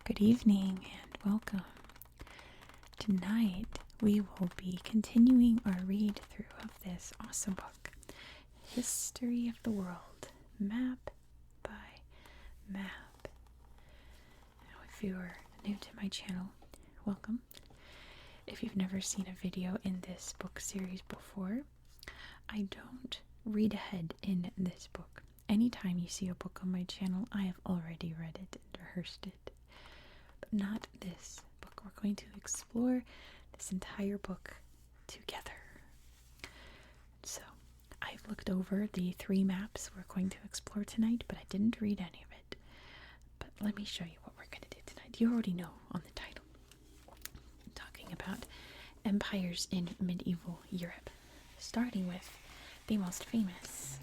Good evening and welcome. Tonight we will be continuing our read through of this awesome book, History of the World, map by map. Now, if you are new to my channel, welcome. If you've never seen a video in this book series before, I don't read ahead in this book. Anytime you see a book on my channel, I have already read it and rehearsed it. But not this book. We're going to explore this entire book together. So, I've looked over the 3 maps we're going to explore tonight, but I didn't read any of it. But let me show you what we're going to do tonight. You already know on the title. I'm talking about empires in medieval Europe, starting with the most famous.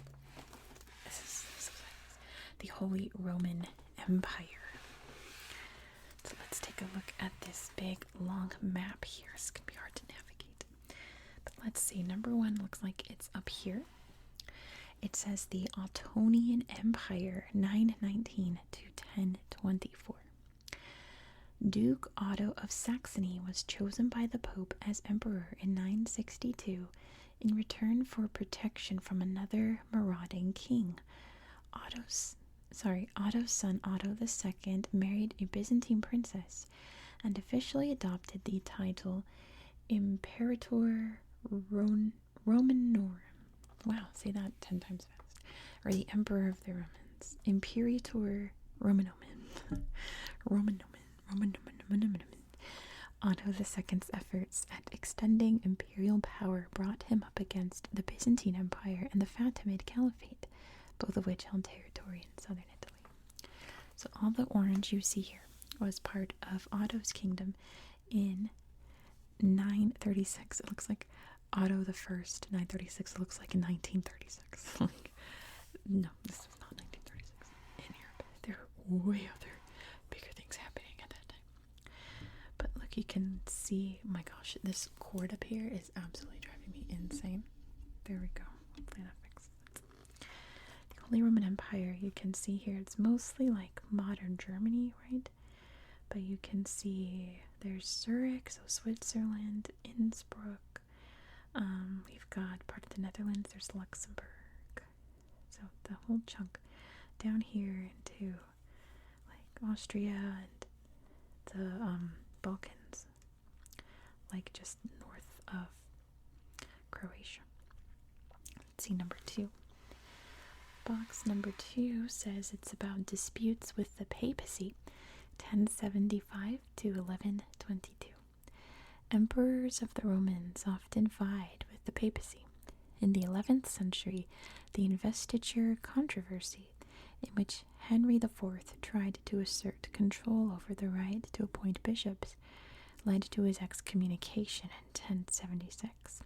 The Holy Roman Empire. So let's take a look at this big long map here. It's going to be hard to navigate. But let's see. Number 1 looks like it's up here. It says the Ottoman Empire, 919 to 1024. Duke Otto of Saxony was chosen by the Pope as emperor in 962 in return for protection from another marauding king. Otto's son Otto II married a Byzantine princess and officially adopted the title Imperator Romanorum. Wow, say that 10 times fast. Or the Emperor of the Romans. Imperator Romanorum. Romanorum. Otto II's efforts at extending imperial power brought him up against the Byzantine Empire and the Fatimid Caliphate, both of which held territory in southern Italy. So all the orange you see here was part of Otto's kingdom in 936. It looks like Otto the First, 936. It looks like in 1936. No, this was not 1936 in Europe. There were way other bigger things happening at that time. But look, you can see, my gosh, this cord up here is absolutely driving me insane. There we go. Hopefully that fixes it. The Holy Roman Empire, you can see here, it's mostly like modern Germany, right? But you can see there's Zurich, so Switzerland, Innsbruck. We've got part of the Netherlands, there's Luxembourg. So the whole chunk down here into like Austria and the Balkans, like just north of Croatia. Let's see number 2. Box number 2 says it's about disputes with the papacy, 1075 to 1122. Emperors of the Romans often vied with the papacy. In the 11th century, the investiture controversy, in which Henry IV tried to assert control over the right to appoint bishops, led to his excommunication in 1076.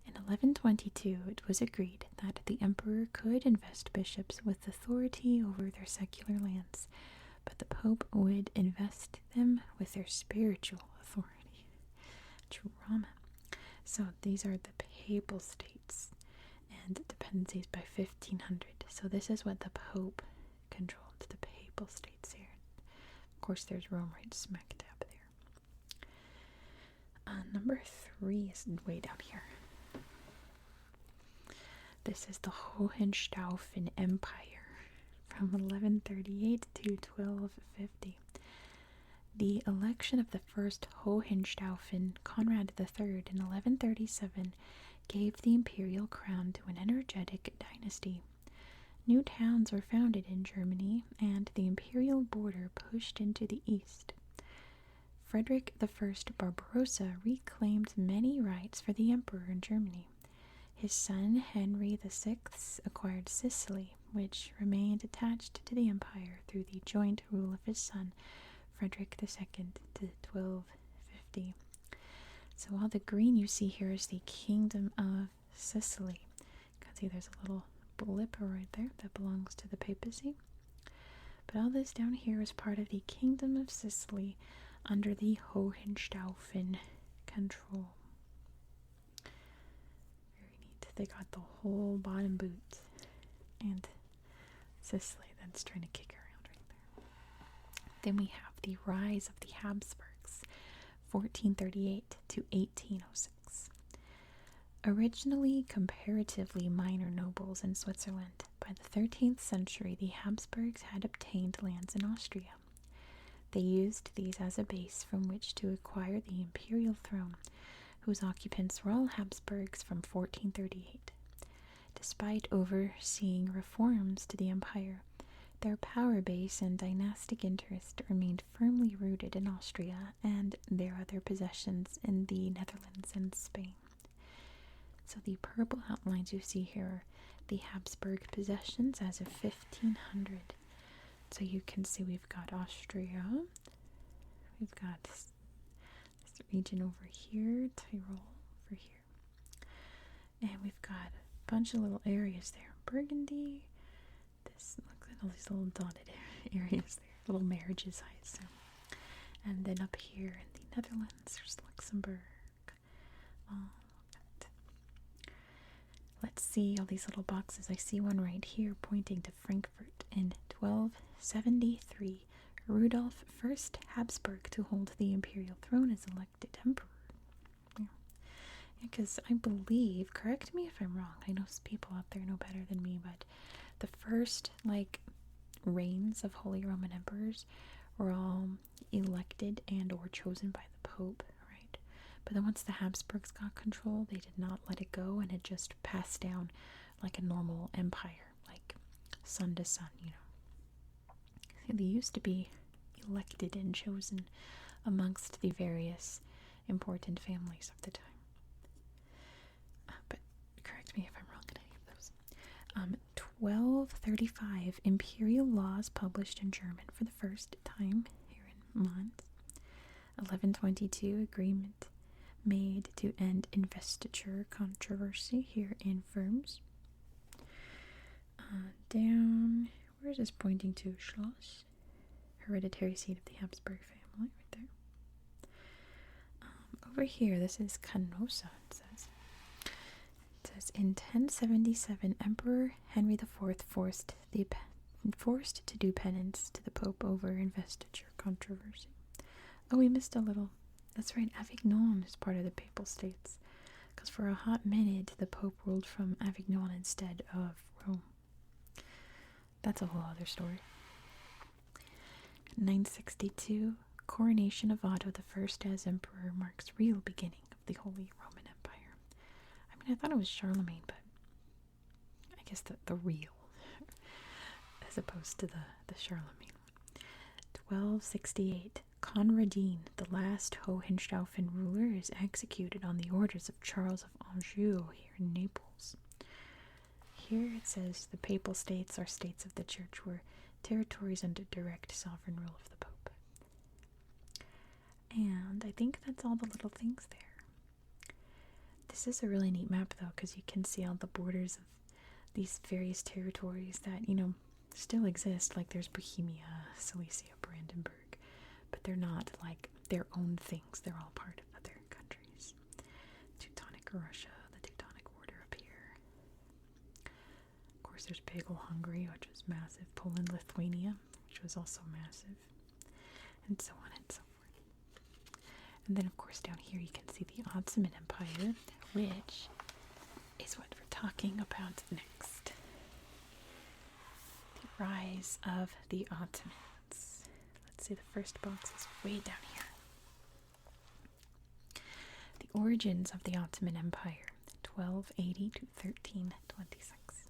In 1122, it was agreed that the emperor could invest bishops with authority over their secular lands, but the pope would invest them with their spiritual authority. Drama. So these are the papal states and dependencies by 1500. So this is what the pope controlled, the papal states here. Of course, there's Rome right smack dab there. Number 3 is way down here. This is the Hohenstaufen Empire from 1138 to 1250. The election of the first Hohenstaufen, Conrad III, in 1137 gave the imperial crown to an energetic dynasty. New towns were founded in Germany, and the imperial border pushed into the east. Frederick I Barbarossa reclaimed many rights for the emperor in Germany. His son Henry VI acquired Sicily, which remained attached to the empire through the joint rule of his son Frederick II to 1250. So all the green you see here is the Kingdom of Sicily. You can see there's a little blip right there that belongs to the papacy. But all this down here is part of the Kingdom of Sicily under the Hohenstaufen control. Very neat. They got the whole bottom boot and Sicily that's trying to kick around right there. Then we have the rise of the Habsburgs, 1438 to 1806. Originally comparatively minor nobles in Switzerland, by the 13th century the Habsburgs had obtained lands in Austria. They used these as a base from which to acquire the imperial throne, whose occupants were all Habsburgs from 1438. Despite overseeing reforms to the empire, their power base and dynastic interest remained firmly rooted in Austria and their other possessions in the Netherlands and Spain. So the purple outlines you see here are the Habsburg possessions as of 1500. So you can see we've got Austria, we've got this region over here, Tyrol over here, and we've got a bunch of little areas there. Burgundy, look at all these little dotted areas there, little marriages, I assume. And then up here in the Netherlands, there's Luxembourg. Let's see all these little boxes. I see one right here pointing to Frankfurt. In 1273, Rudolf I Habsburg to hold the imperial throne is elected emperor. Because I believe, correct me if I'm wrong, I know people out there know better than me, but the first, reigns of Holy Roman Emperors were all elected and or chosen by the Pope, right? But then once the Habsburgs got control, they did not let it go, and it just passed down like a normal empire, like son to son, They used to be elected and chosen amongst the various important families of the time. But correct me if I'm wrong in any of those. 1235, imperial laws published in German for the first time here in Mainz. 1122, agreement made to end investiture controversy here in Worms. Down, where is this pointing to? Schloss, hereditary seat of the Habsburg family, right there. Over here, this is Canossa, it says. It says, in 1077, Emperor Henry IV forced to do penance to the Pope over investiture controversy. Oh, we missed a little. That's right, Avignon is part of the Papal States, because for a hot minute, the Pope ruled from Avignon instead of Rome. That's a whole other story. 962, coronation of Otto I as emperor marks real beginning of the Holy Roman Empire. I mean, I thought it was Charlemagne, but I guess the real, as opposed to the Charlemagne. 1268, Conradin, the last Hohenstaufen ruler, is executed on the orders of Charles of Anjou here in Naples. Here it says the Papal States are states of the Church, were territories under direct sovereign rule of the Pope. And I think that's all the little things there. This is a really neat map, though, because you can see all the borders of these various territories that, still exist. Like there's Bohemia, Silesia, Brandenburg, but they're not like their own things. They're all part of other countries. Teutonic Russia, the Teutonic Order up here. Of course, there's big ol' Hungary, which was massive. Poland, Lithuania, which was also massive. And so on and so forth. And then, of course, down here you can see the Ottoman Empire, which is what we're talking about next. The rise of the Ottomans. Let's see, the first box is way down here. The origins of the Ottoman Empire, 1280 to 1326.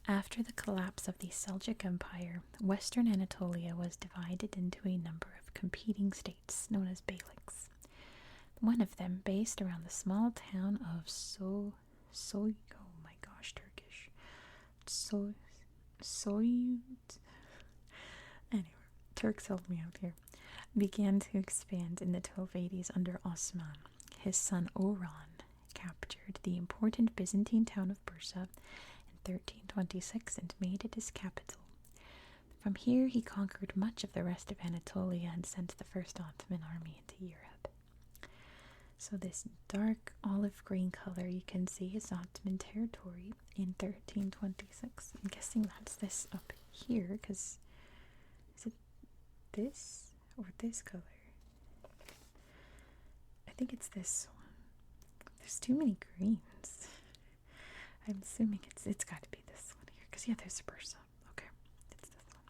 After the collapse of the Seljuk Empire, Western Anatolia was divided into a number of competing states known as beyliks. One of them, based around the small town of Turkish. Anyway, Turks helped me out here. Began to expand in the 1280s under Osman. His son Orhan captured the important Byzantine town of Bursa in 1326 and made it his capital. From here he conquered much of the rest of Anatolia and sent the first Ottoman army into Europe. So this dark olive green color you can see is Ottoman territory in 1326. I'm guessing that's this up here, because this or this color. I think it's this one. There's too many greens. I'm assuming it's got to be this one here. Because, yeah, there's Bursa. Okay, it's this one.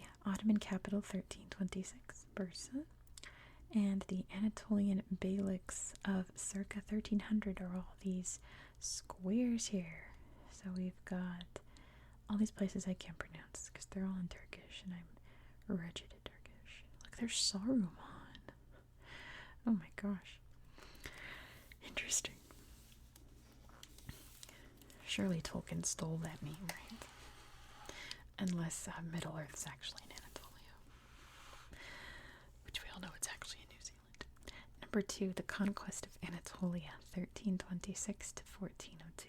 Yeah, Ottoman capital, 1326, Bursa. And the Anatolian beyliks of circa 1300 are all these squares here. So we've got all these places I can't pronounce because they're all in Turkish, and I'm wretched at Turkish. Look, there's Saruman. Oh my gosh. Interesting. Surely Tolkien stole that name, right? Unless Middle Earth's actually in Anatolia. Which we all know it's actually in New Zealand. Number 2, the conquest of Anatolia, 1326 to 1402.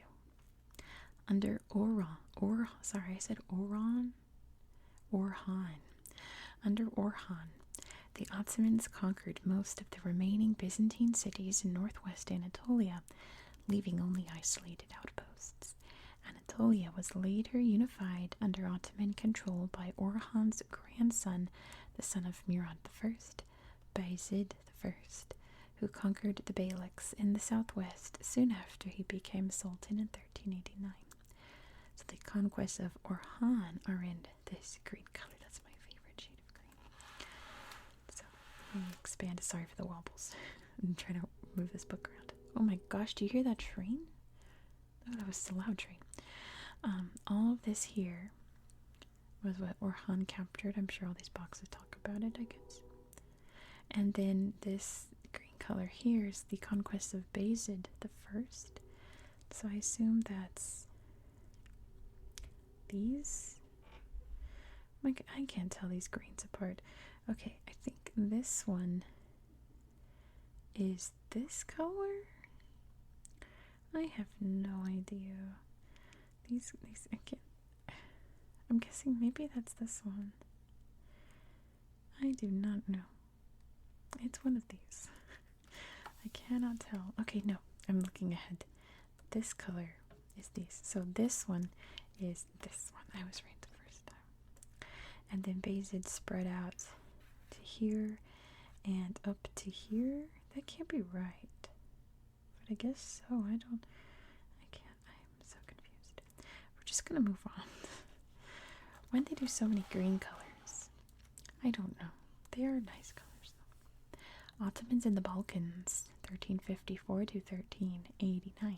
Under Orhan. Under Orhan, the Ottomans conquered most of the remaining Byzantine cities in northwest Anatolia, leaving only isolated outposts. Anatolia was later unified under Ottoman control by Orhan's grandson, the son of Murad I, Bayezid I, who conquered the Beyliks in the southwest soon after he became sultan in 1389. So the conquests of Orhan are in this green color. That's my favorite shade of green. So let me expand. Sorry for the wobbles. I'm trying to move this book around. Oh my gosh, do you hear that train? Oh, that was a loud train. All of this here was what Orhan captured. I'm sure all these boxes talk about it, I guess. And then this green color here is the conquest of Bayezid the First. So I assume that's these. I can't tell these greens apart. Okay, I think this one is this color. I have no idea. These I can't. I'm guessing maybe that's this one. I do not know. It's one of these. I cannot tell. Okay, no, I'm looking ahead. This color is these. So this one is this one. I was right the first time. And then Bayezid spread out to here and up to here. That can't be right. But I guess so. I'm so confused. We're just gonna move on. Why'd they do so many green colors? I don't know. They are nice colors though. Ottomans in the Balkans, 1354 to 1389.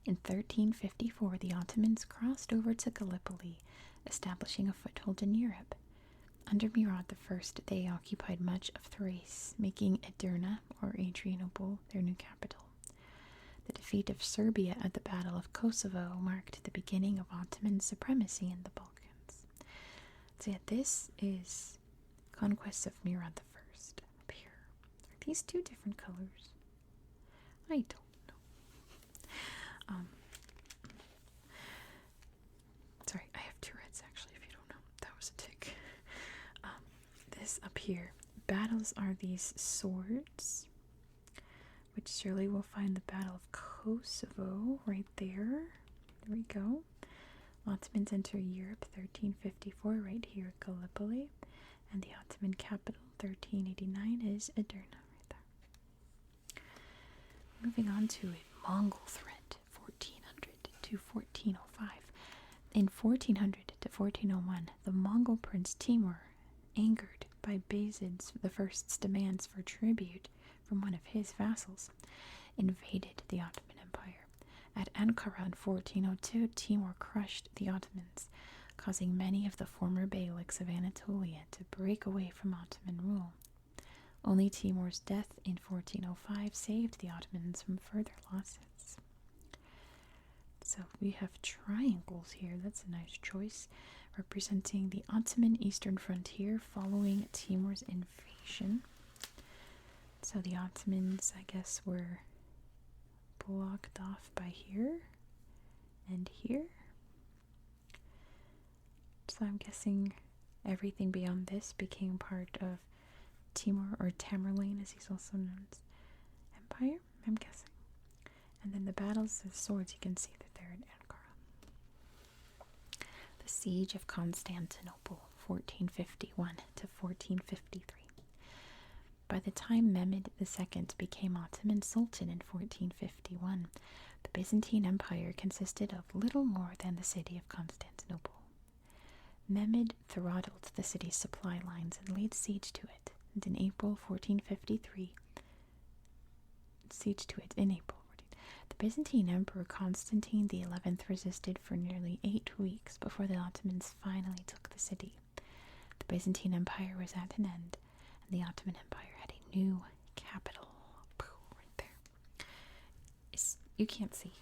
In 1354, the Ottomans crossed over to Gallipoli, establishing a foothold in Europe. Under Murad I, they occupied much of Thrace, making Edirne, or Adrianople, their new capital. The defeat of Serbia at the Battle of Kosovo marked the beginning of Ottoman supremacy in the Balkans. So yeah, this is Conquest of Murad I up here. Are these two different colors? I don't know. Sorry, I have two reds actually, if you don't know. That was a tick. This up here. Battles are these swords, which surely we'll find the Battle of Kosovo right there. There we go. Ottomans enter Europe, 1354, right here at Gallipoli. And the Ottoman capital, 1389, is Edirne, right there. Moving on to a Mongol threat, 1400 to 1405. In 1400 to 1401, the Mongol prince Timur, angered by Bayezid I's demands for tribute from one of his vassals, invaded the Ottoman Empire. At Ankara in 1402, Timur crushed the Ottomans, causing many of the former beyliks of Anatolia to break away from Ottoman rule. Only Timur's death in 1405 saved the Ottomans from further losses. So we have triangles here. That's a nice choice, representing the Ottoman eastern frontier following Timur's invasion. So the Ottomans, I guess, were blocked off by here and here. So I'm guessing everything beyond this became part of Timur, or Tamerlane as he's also known as, Empire, I'm guessing. And then the battles of swords, you can see that they're in Ankara. The Siege of Constantinople, 1451 to 1453. By the time Mehmed II became Ottoman Sultan in 1451, the Byzantine Empire consisted of little more than the city of Constantinople. Mehmed throttled the city's supply lines and laid siege to it, and in April 1453, the Byzantine Emperor Constantine XI resisted for nearly 8 weeks before the Ottomans finally took the city. The Byzantine Empire was at an end, and the Ottoman Empire had a new capital. Right there. You can't see.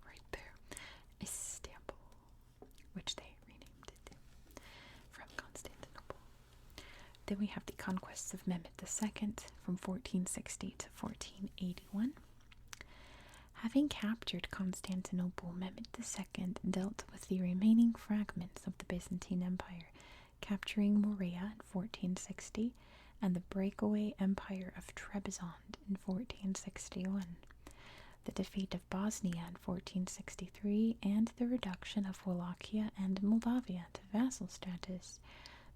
Right there. Istanbul, which they renamed it from Constantinople. Then we have the conquests of Mehmed II from 1460 to 1481. Having captured Constantinople, Mehmed II dealt with the remaining fragments of the Byzantine Empire, capturing Morea in 1460 and the breakaway Empire of Trebizond in 1461. The defeat of Bosnia in 1463 and the reduction of Wallachia and Moldavia to vassal status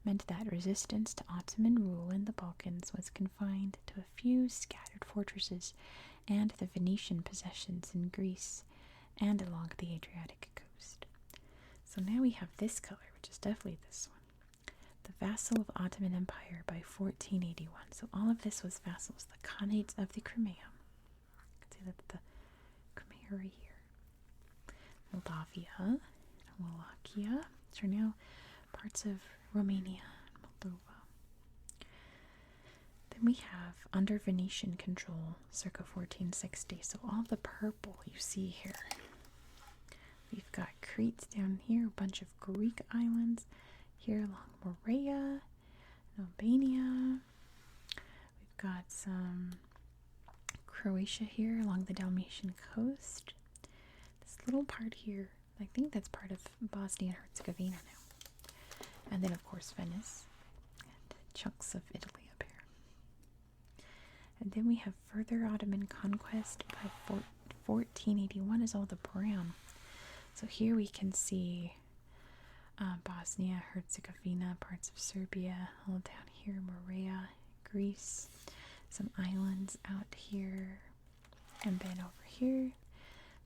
meant that resistance to Ottoman rule in the Balkans was confined to a few scattered fortresses and the Venetian possessions in Greece and along the Adriatic coast. So now we have this color, which is definitely this one. The vassal of Ottoman Empire by 1481. So all of this was vassals, the Khanates of the Crimea. You can see that the Crimea right here. Moldavia, Wallachia, which are now parts of Romania and Moldova. Then we have under Venetian control circa 1460. So all the purple you see here. We've got Crete down here, a bunch of Greek islands. Here along Morea, Albania. We've got some Croatia here along the Dalmatian coast. This little part here, I think that's part of Bosnia and Herzegovina now. And then, of course, Venice and chunks of Italy up here. And then we have further Ottoman conquest by 1481 is all the brown. So here we can see Bosnia, Herzegovina, parts of Serbia, all down here, Morea, Greece, some islands out here, and then over here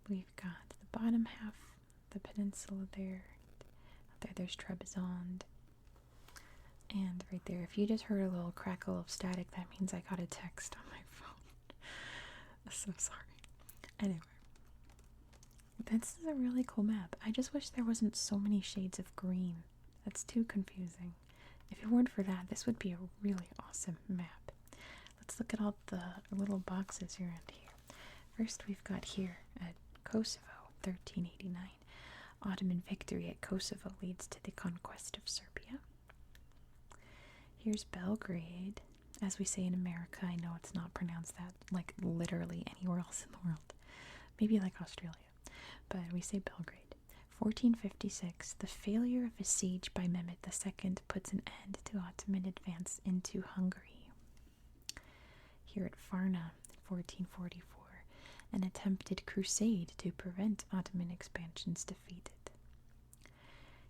we've got the bottom half, the peninsula there. There's Trebizond, and right there, if you just heard a little crackle of static, that means I got a text on my phone. I'm so sorry. Anyway. This is a really cool map. I just wish there wasn't so many shades of green. That's too confusing. If it weren't for that, this would be a really awesome map. Let's look at all the little boxes around here. First, we've got here at Kosovo, 1389. Ottoman victory at Kosovo leads to the conquest of Serbia. Here's Belgrade. As we say in America, I know it's not pronounced that like literally anywhere else in the world. Maybe like Australia. But we say Belgrade. 1456, the failure of a siege by Mehmed II puts an end to Ottoman advance into Hungary. Here at Varna, 1444, an attempted crusade to prevent Ottoman expansions defeated.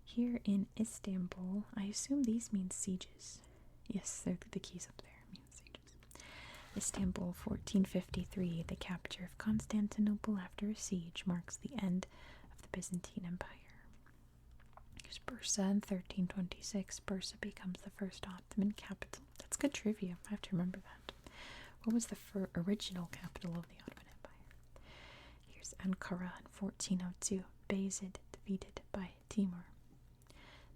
Here in Istanbul, I assume these mean sieges. Yes, they're the keys up there mean sieges. Istanbul, 1453, the capture of Constantinople after a siege marks the end of the Byzantine Empire. Here's Bursa in 1326. Bursa becomes the first Ottoman capital. That's good trivia. I have to remember that. What was the original capital of the Ottoman Empire? Here's Ankara in 1402. Bayezid defeated by Timur.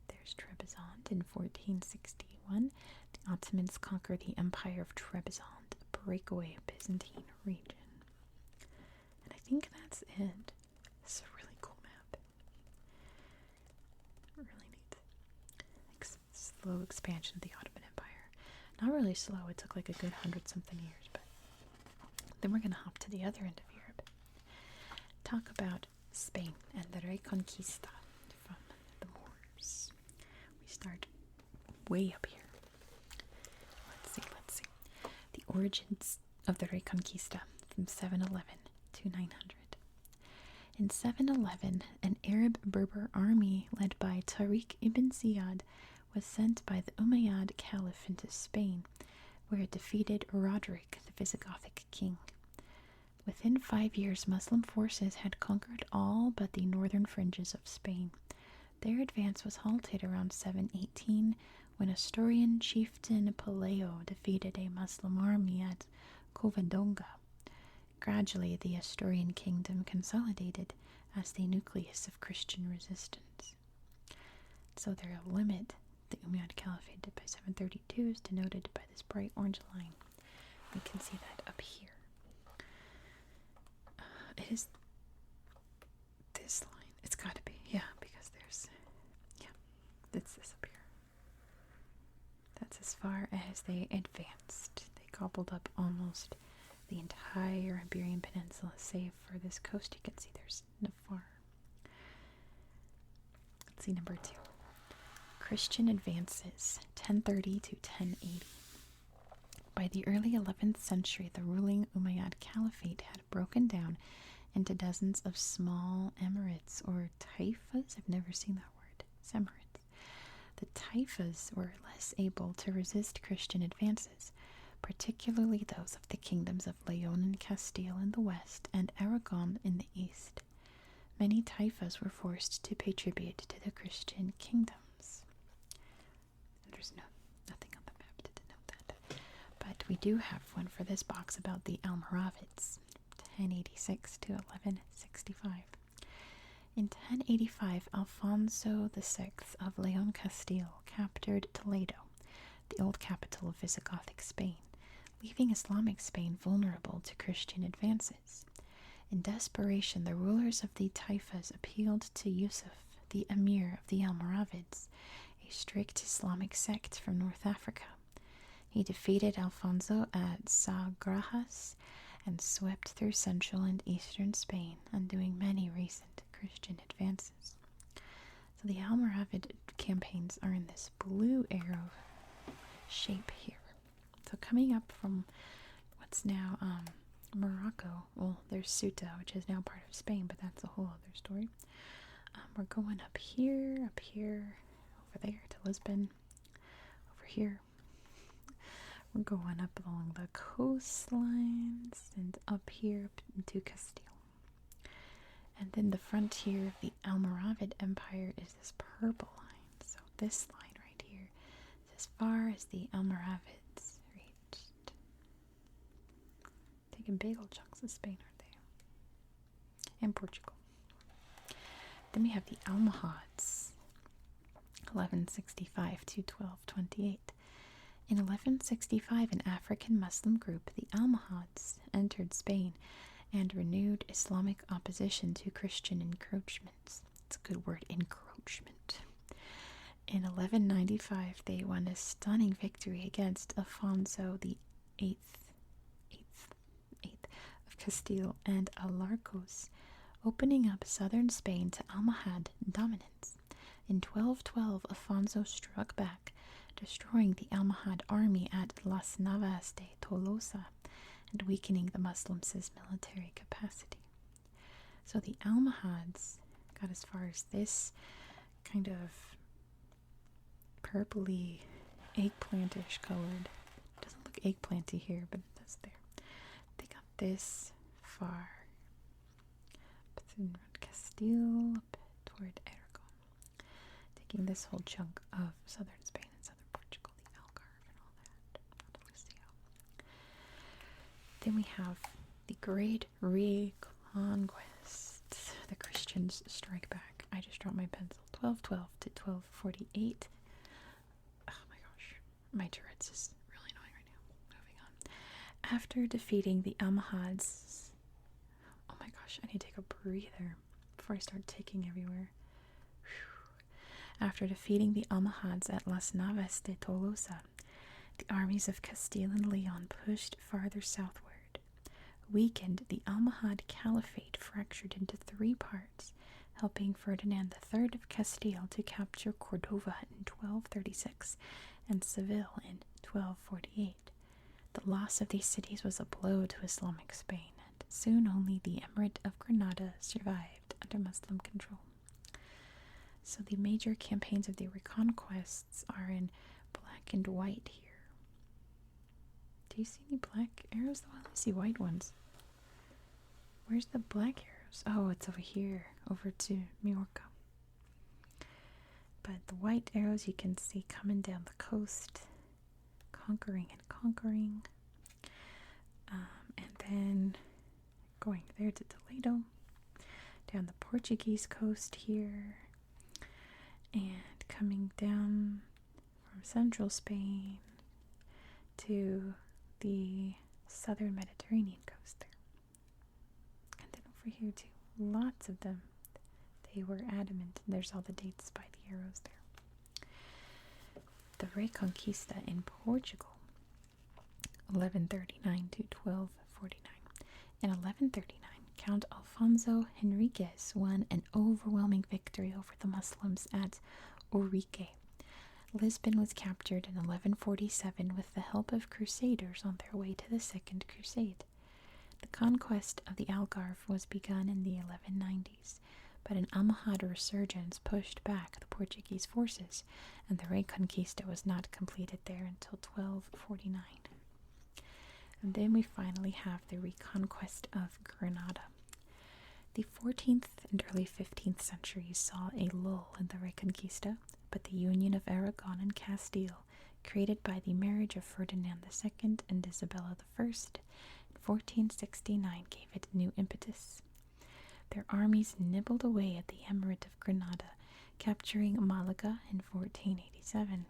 There's Trebizond in 1461. The Ottomans conquer the Empire of Trebizond, a breakaway Byzantine region. And I think that's it. It's a really cool map. Really neat. Slow expansion of the Ottoman Empire. Not really slow. It took like a good 100-something years, but then we're going to hop to the other end of Europe. Talk about Spain and the Reconquista from the Moors. We start way up here. Let's see. The origins of the Reconquista from 711 to 900. In 711, an Arab Berber army led by Tariq ibn Ziyad was sent by the Umayyad Caliph into Spain, where it defeated Roderick, the Visigothic king. Within 5 years, Muslim forces had conquered all but the northern fringes of Spain. Their advance was halted around 718 when Asturian chieftain Pelayo defeated a Muslim army at Covadonga. Gradually, the Asturian kingdom consolidated as the nucleus of Christian resistance. So their limit, the Umayyad Caliphate by 732, is denoted by this bright orange line. We can see that up here. It is this line. It's got to be, yeah, because there's, yeah, it's this up here. That's as far as they advanced. They gobbled up almost the entire Iberian Peninsula, save for this coast. You can see there's Navarre. Let's see number 2. Christian advances, 1030 to 1080. By the early 11th century, the ruling Umayyad Caliphate had broken down into dozens of small emirates or taifas. I've never seen that word. It's emirates. The taifas were less able to resist Christian advances, particularly those of the kingdoms of Leon and Castile in the west and Aragon in the east. Many taifas were forced to pay tribute to the Christian kingdoms. There's nothing on the map to denote that. But we do have one for this box about the Almoravids, 1086 to 1165. In 1085, Alfonso VI of Leon Castile captured Toledo, the old capital of Visigothic Spain, leaving Islamic Spain vulnerable to Christian advances. In desperation, the rulers of the Taifas appealed to Yusuf, the emir of the Almoravids, a strict Islamic sect from North Africa. He defeated Alfonso at Sagrajas and swept through central and eastern Spain, undoing many recent Christian advances. So the Almoravid campaigns are in this blue arrow shape here. So coming up from what's now Morocco, well, there's Ceuta, which is now part of Spain, but that's a whole other story. We're going up here, over there to Lisbon, over here. We're going up along the coastlines and up here up into Castile. And then the frontier of the Almoravid Empire is this purple line. So this line right here is as far as the Almoravids reached. Taking big old chunks of Spain, aren't they? And Portugal. Then we have the Almohads, 1165 to 1228. In 1165, an African Muslim group, the Almohads, entered Spain and renewed Islamic opposition to Christian encroachments. It's a good word, encroachment. In 1195, they won a stunning victory against Alfonso VIII of Castile and Alarcos, opening up southern Spain to Almohad dominance. In 1212, Alfonso struck back, destroying the Almohad army at Las Navas de Tolosa and weakening the Muslims' military capacity. So the Almohads got as far as this kind of purpley, eggplantish colored. Doesn't look eggplanty here, but it does there. They got this far. Up through Castile, up toward Aragon. Taking this whole chunk of southern Spain and southern Portugal, the Algarve and all that, Andalusia. Then we have the Great Reconquest. The Christians strike back. I just dropped my pencil. 1212 to 1248. Oh my gosh. My Tourette's is really annoying right now. Moving on. After defeating the Almohads. Oh my gosh. I need to take a breather before I start ticking everywhere. After defeating the Almohads at Las Navas de Tolosa, the armies of Castile and Leon pushed farther southward. Weakened, the Almohad Caliphate fractured into 3 parts, helping Ferdinand III of Castile to capture Cordova in 1236 and Seville in 1248. The loss of these cities was a blow to Islamic Spain, and soon only the Emirate of Granada survived. under Muslim control. So the major campaigns of the reconquests are in black and white here. Do you see any black arrows? Oh, I see white ones. Where's the black arrows? Oh, it's over here, over to Majorca. But the white arrows you can see coming down the coast, conquering and conquering. And then going there to Toledo, down the Portuguese coast here, and coming down from central Spain to the southern Mediterranean coast there. And then over here too, lots of them. They were adamant, and there's all the dates by the arrows there. The Reconquista in Portugal, 1139 to 1249. In 1139, Count Alfonso Henriquez won an overwhelming victory over the Muslims at Urique. Lisbon was captured in 1147 with the help of crusaders on their way to the Second Crusade. The conquest of the Algarve was begun in the 1190s, but an Almohad resurgence pushed back the Portuguese forces, and the Reconquista was not completed there until 1249. And then we finally have the reconquest of Granada. The 14th and early 15th centuries saw a lull in the Reconquista, but the union of Aragon and Castile, created by the marriage of Ferdinand II and Isabella I in 1469, gave it new impetus. Their armies nibbled away at the Emirate of Granada, capturing Malaga in 1487.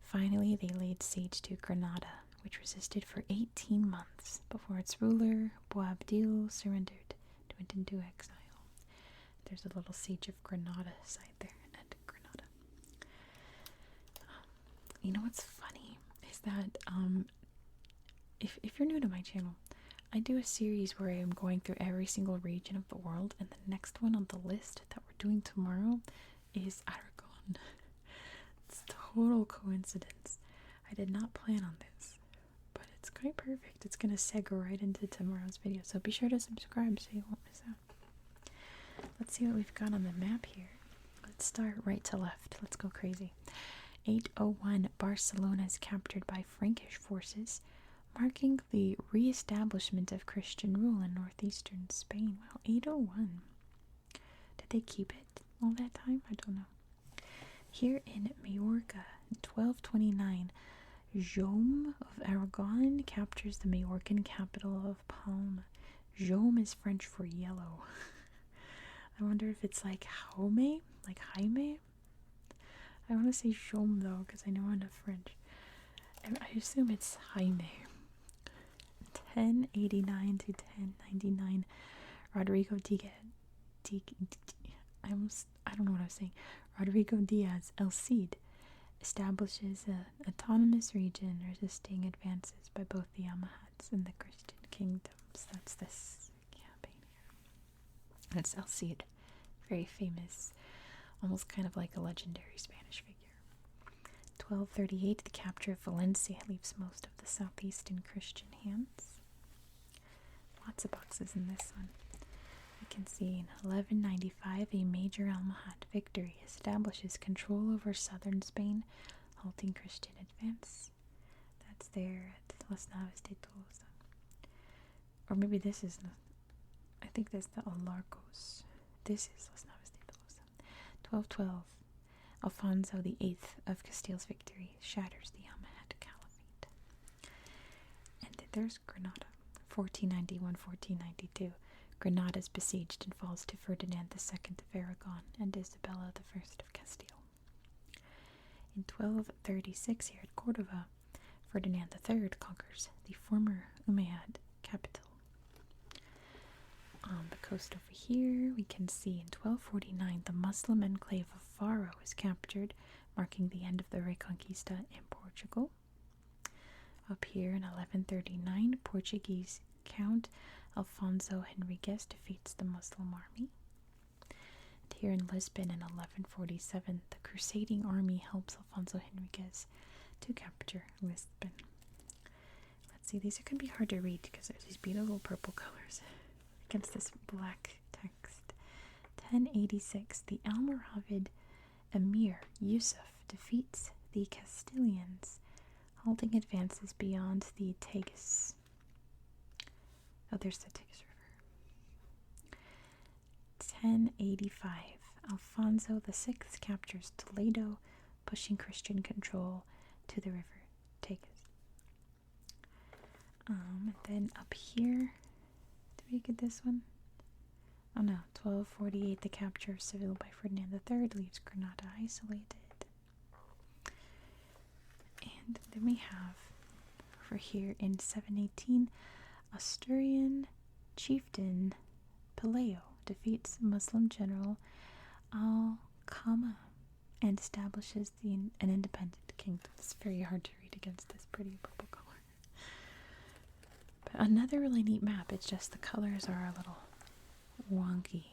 Finally, they laid siege to Granada, which resisted for 18 months before its ruler, Boabdil, surrendered and went into exile. There's a little siege of Granada side there at Granada. You know what's funny is that if you're new to my channel, I do a series where I am going through every single region of the world, and the next one on the list that we're doing tomorrow is Aragon. It's total coincidence. I did not plan on this, but it's quite perfect. It's going to segue right into tomorrow's video, so be sure to subscribe so you won't miss out. Let's see what we've got on the map here. Let's start right to left. Let's go crazy. 801, Barcelona is captured by Frankish forces, marking the re-establishment of Christian rule in northeastern Spain. Wow, 801. Did they keep it all that time? I don't know. Here in Majorca, in 1229, Jaume of Aragon captures the Majorcan capital of Palma. Jaume is French for yellow. I wonder if it's like Jaume, like Jaime. I want to say Jaume though, because I know enough French. I assume it's Jaime. 1089 to 1099, Rodrigo Diaz. I don't know what I was saying. Rodrigo Diaz El Cid establishes an autonomous region resisting advances by both the Almohads and the Christian kingdoms. That's this campaign here. That's El Cid, very famous, almost kind of like a legendary Spanish figure. 1238, the capture of Valencia leaves most of the southeastern Christian hands. Lots of boxes in this one. We can see in 1195, a major Almohad victory establishes control over southern Spain, halting Christian advance. That's there at Las Navas de Tolosa. Or maybe this is, I think that's the Alarcos. This is Las Navas de Tolosa. 1212, Alfonso VIII of Castile's victory shatters the Almohad Caliphate. And there's Granada. 1491-1492, Granada is besieged and falls to Ferdinand II of Aragon and Isabella I of Castile. In 1236, here at Cordova, Ferdinand III conquers the former Umayyad capital. On the coast over here, we can see in 1249, the Muslim enclave of Faro is captured, marking the end of the Reconquista in Portugal. Up here in 1139, Portuguese Count Alfonso Henriquez defeats the Muslim army. And here in Lisbon in 1147, the crusading army helps Alfonso Henriquez to capture Lisbon. Let's see, these are going to be hard to read because there's these beautiful purple colors against this black text. 1086, the Almoravid emir Yusuf defeats the Castilians, halting advances beyond the Tagus. Oh, there's the Tagus River. 1085, Alfonso VI captures Toledo, pushing Christian control to the river Tagus. Then up here, did we get this one? Oh no, 1248, the capture of Seville by Ferdinand III leaves Granada isolated. And then we have, over here in 718, Asturian chieftain Pelayo defeats Muslim general Al-Qama and establishes an independent kingdom. It's very hard to read against this pretty purple color. But another really neat map, it's just the colors are a little wonky.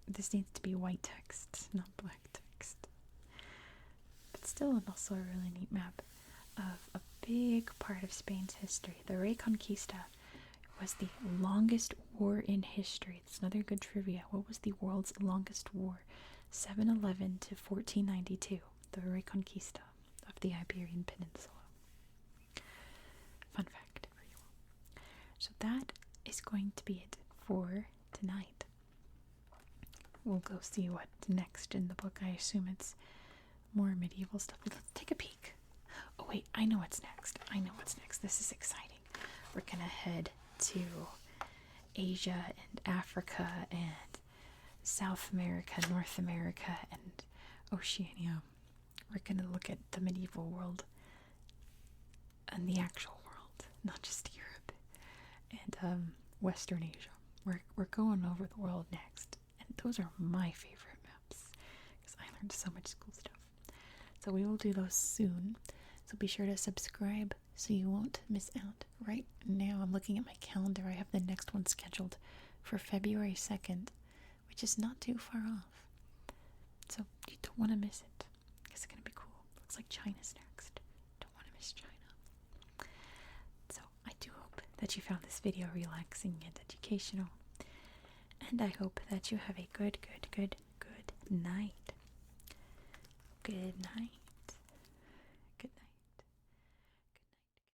This needs to be white text, not black text. But still, also a really neat map of a big part of Spain's history. The Reconquista was the longest war in history. It's another good trivia. What was the world's longest war? 711 to 1492. The Reconquista of the Iberian Peninsula. Fun fact for you all. So that is going to be it for tonight. We'll go see what's next in the book. I assume it's more medieval stuff. Let's take a peek. Oh wait, I know what's next. This is exciting. We're gonna head to Asia and Africa and South America, North America, and Oceania. We're gonna look at the medieval world and the actual world, not just Europe and Western Asia. We're going over the world next, and those are my favorite maps because I learned so much cool stuff. So we will do those soon. So be sure to subscribe so you won't miss out. Right now I'm looking at my calendar. I have the next one scheduled for February 2nd, which is not too far off. So you don't want to miss it. It's going to be cool. Looks like China's next. Don't want to miss China. So I do hope that you found this video relaxing and educational. And I hope that you have a good night. Good night.